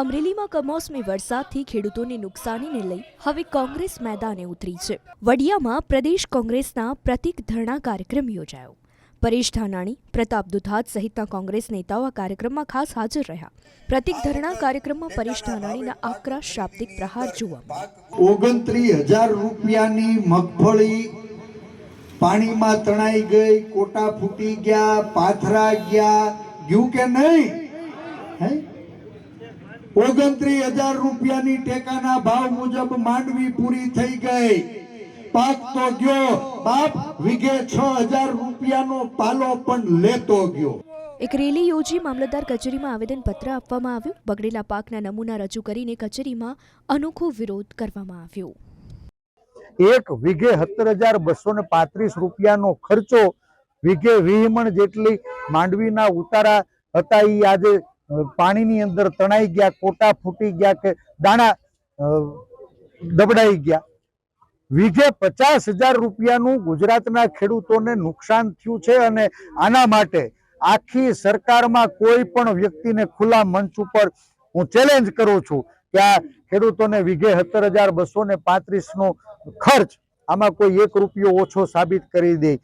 અમરેલીમાં કમોસમી વરસાદથી ખેડૂતોની નુકસાનીને લઈ હવે કોંગ્રેસ મેદાને ઉતરી છે। વડિયામાં પ્રદેશ કોંગ્રેસના પ્રતિક ધરણા કાર્યક્રમ યોજાયો। પરેશ ધાનાણી, પ્રતાપ દુધાત સહિતના કોંગ્રેસ નેતાઓ આ કાર્યક્રમમાં ખાસ હાજર રહ્યા। પ્રતિક ધરણા કાર્યક્રમમાં પરેશ ધાનાણીના આકરા શાબ્દિક પ્રહાર જોવા મળ્યા। 29,000 રૂપિયાની મગફળી પાણીમાં તણાઈ ગઈ, કોટા ફૂટી ગયા, પાથરા ગયા, ગયું કે નહીં? 29,000 રૂપિયાની ટેકાના ભાવ મુજબ માંડવી પૂરી થઈ ગઈ, પાક તો ગયો બાપ, વીઘે 6,000 રૂપિયાનો પાલો પણ લેતો ગયો। એક રેલી યોજી મામલતદાર કચેરીમાં આવેદનપત્ર આપવામાં આવ્યું। બગડેલા પાકના નમૂના રજૂ કરીને કચેરીમાં અનોખો વિરોધ કરવામાં આવ્યો। એક વીઘે 17,235 રૂપિયાનો ખર્ચો, વીઘે 20 મણ જેટલી માંડવીના ઉતારા હતા એ આજે પાણીની અંદર તણાઈ ગયા, કોટા ફૂટી ગયા કે દાણા દબડાઈ ગયા। વીઘે 50,000 રૂપિયાનું ગુજરાતના ખેડૂતોને નુકસાન થયું છે અને આના માટે આખી સરકારમાં કોઈ પણ વ્યક્તિને ખુલ્લા મંચ ઉપર હું ચેલેન્જ કરું છું કે આ ખેડૂતોને વીઘે 17,235 નો ખર્ચ આમાં કોઈ 1 રૂપિયો ઓછો સાબિત કરી દે।